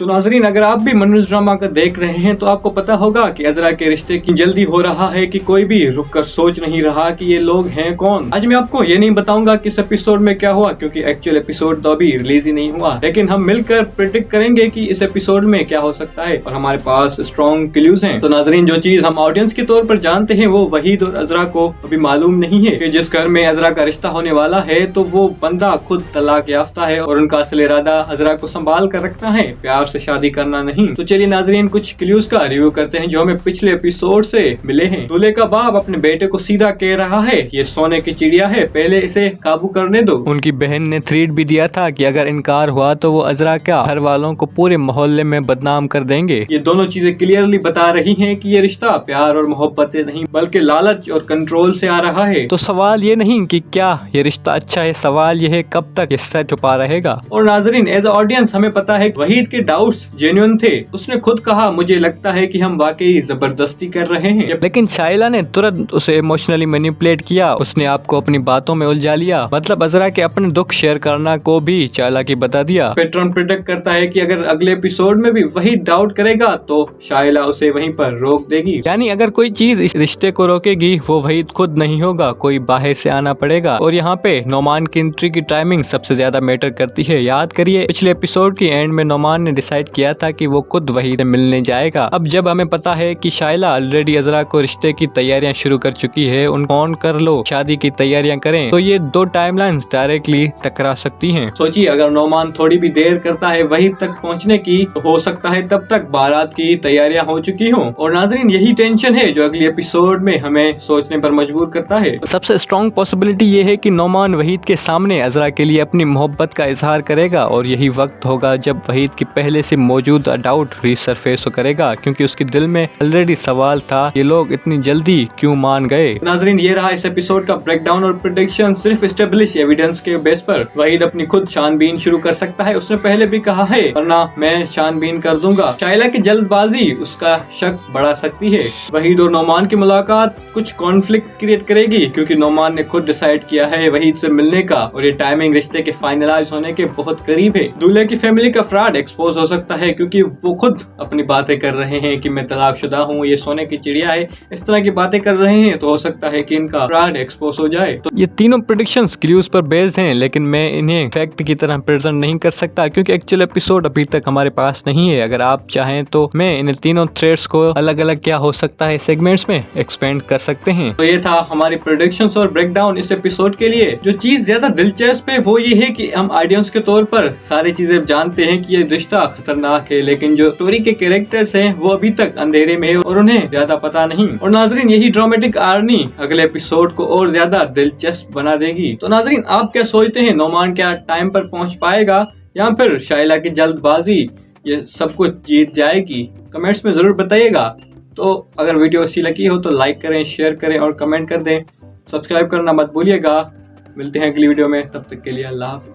तो नाजरीन, अगर आप भी मनोज ड्रामा का देख रहे हैं तो आपको पता होगा कि अजरा के रिश्ते की जल्दी हो रहा है कि कोई भी रुककर सोच नहीं रहा कि ये लोग हैं कौन। आज मैं आपको ये नहीं बताऊंगा कि इस एपिसोड में क्या हुआ, क्योंकि एक्चुअल एपिसोड तो अभी रिलीज ही नहीं हुआ, लेकिन हम मिलकर प्रिडिक्ट करेंगे कि इस एपिसोड में क्या हो सकता है और हमारे पास स्ट्रॉन्ग क्लूज हैं। तो नाजरीन, जो चीज हम ऑडियंस के तौर पर जानते हैं वो वहीद और अजरा को अभी मालूम नहीं है कि जिस घर में अजरा का रिश्ता होने वाला है तो वो बंदा खुद तलाक याफ्ता है और उनका असल इरादा अजरा को संभाल कर रखना है, प्यार से शादी करना नहीं। तो चलिए नाजरीन, कुछ क्लूज का रिव्यू करते हैं जो हमें पिछले एपिसोड से मिले हैं। दूल्हे का बाप अपने बेटे को सीधा कह रहा है ये सोने की चिड़िया है, पहले इसे काबू करने दो। उनकी बहन ने थ्रेट भी दिया था कि अगर इनकार हुआ तो वो अजरा क्या घर वालों को पूरे मोहल्ले में बदनाम कर देंगे। ये दोनों चीजें क्लियरली बता रही हैं कि ये रिश्ता प्यार और मोहब्बत से नहीं बल्कि लालच और कंट्रोल से आ रहा है। तो सवाल ये नहीं कि क्या ये रिश्ता अच्छा है, सवाल ये है कब तक ये सच छुपा रहेगा। और नाजरीन, एज ऑडियंस हमें पता है वहीद के डाउट्स जेन्युइन थे। उसने खुद कहा मुझे लगता है कि हम वाकई जबरदस्ती कर रहे हैं, लेकिन शाइला ने तुरंत उसे इमोशनली मैनिपुलेट किया। उसने आपको अपनी बातों में उलझा लिया, मतलब अजरा के अपने दुख शेयर करना को भी चालाकी बता दिया। पेट्रन प्रिडिक्ट करता है कि अगर अगले एपिसोड में भी वही डाउट करेगा तो शाइला उसे वहीं पर रोक देगी। यानी अगर कोई चीज इस रिश्ते को रोकेगी वो वहीद खुद नहीं होगा, कोई बाहर से आना पड़ेगा। और यहाँ पे नोमान की एंट्री की टाइमिंग सबसे ज्यादा मैटर करती है। याद करिए पिछले एपिसोड की एंड में नोमान ने डिसाइड किया था कि वो खुद वहीद से मिलने जाएगा। अब जब हमें पता है कि शाइला ऑलरेडी अजरा को रिश्ते की तैयारियां शुरू कर चुकी है, उन फोन कर लो शादी की तैयारियां करें, तो ये दो टाइमलाइंस डायरेक्टली टकरा सकती हैं। सोचिए, अगर नोमान थोड़ी भी देर करता है वहीं तक पहुंचने की तो हो सकता है तब तक बारात की तैयारियां हो चुकी हों। और नाजरीन, यही टेंशन है जो अगले एपिसोड में हमें सोचने पर मजबूर करता है। सबसे स्ट्रॉन्ग पॉसिबिलिटी ये है कि नोमान वहीद के सामने अजरा के लिए अपनी मोहब्बत का इजहार करेगा और यही वक्त होगा जब वहीद की पहले से मौजूद डाउट रिसरफेस करेगा, क्योंकि उसके दिल में ऑलरेडी सवाल था ये लोग इतनी जल्दी क्यों मान गए। नाजरीन, ये रहा इस एपिसोड का ब्रेकडाउन और प्रेडिक्शन सिर्फ एस्टेब्लिश एविडेंस के बेस पर। वहीद अपनी खुद छानबीन शुरू कर सकता है, उसने पहले भी कहा है, वरना मैं छानबीन कर दूंगा। शाइला की जल्दबाजी उसका शक बढ़ा सकती है। वहीद और नोमान की मुलाकात कुछ कॉन्फ्लिक्ट क्रिएट करेगी, क्योंकि नोमान ने खुद डिसाइड किया है वहीद से मिलने का और ये टाइमिंग रिश्ते के फाइनलाइज होने के बहुत करीब है। दूल्हे की फैमिली का फ्रॉड एक्सपोज हो सकता है, क्योंकि वो खुद अपनी बातें कर रहे हैं कि मैं तलाकशुदा हूँ, ये सोने की चिड़िया है, इस तरह की बातें कर रहे हैं। तो हो सकता है कि इनका फ्रॉड एक्सपोज हो जाए। तो ये तीनों प्रेडिक्शंस क्लूज पर बेस्ड हैं, लेकिन मैं इन्हें फैक्ट की तरह प्रेजेंट नहीं कर सकता क्योंकि एक्चुअल एपिसोड अभी तक हमारे पास नहीं है। अगर आप चाहें तो मैं इन तीनों थ्रेड्स को अलग अलग क्या हो सकता है सेगमेंट्स में एक्सपेंड कर सकते हैं। तो ये था हमारी प्रेडिक्शंस और ब्रेकडाउन इस एपिसोड के लिए। जो चीज ज्यादा दिलचस्प है वो ये है कि हम ऑडियंस के तौर पर सारी चीजें जानते हैं कि ये रिश्ता खतरनाक है, लेकिन जो स्टोरी के कैरेक्टर्स हैं वो अभी तक अंधेरे में है और उन्हें ज्यादा पता नहीं। और नाजरीन, यही ड्रामेटिक आर्नी अगले एपिसोड को और ज्यादा दिलचस्प बना देगी। तो नाजरीन, आप क्या सोचते हैं, नोमान क्या टाइम पर पहुंच पाएगा या फिर शाइला की जल्दबाजी ये सब कुछ जीत जाएगी? कमेंट्स में जरूर बताइएगा। तो अगर वीडियो अच्छी लगी हो तो लाइक करें, शेयर करें और कमेंट कर दें। सब्सक्राइब करना मत भूलिएगा। मिलते हैं अगली वीडियो में, तब तक के लिए अल्लाह हाफिज।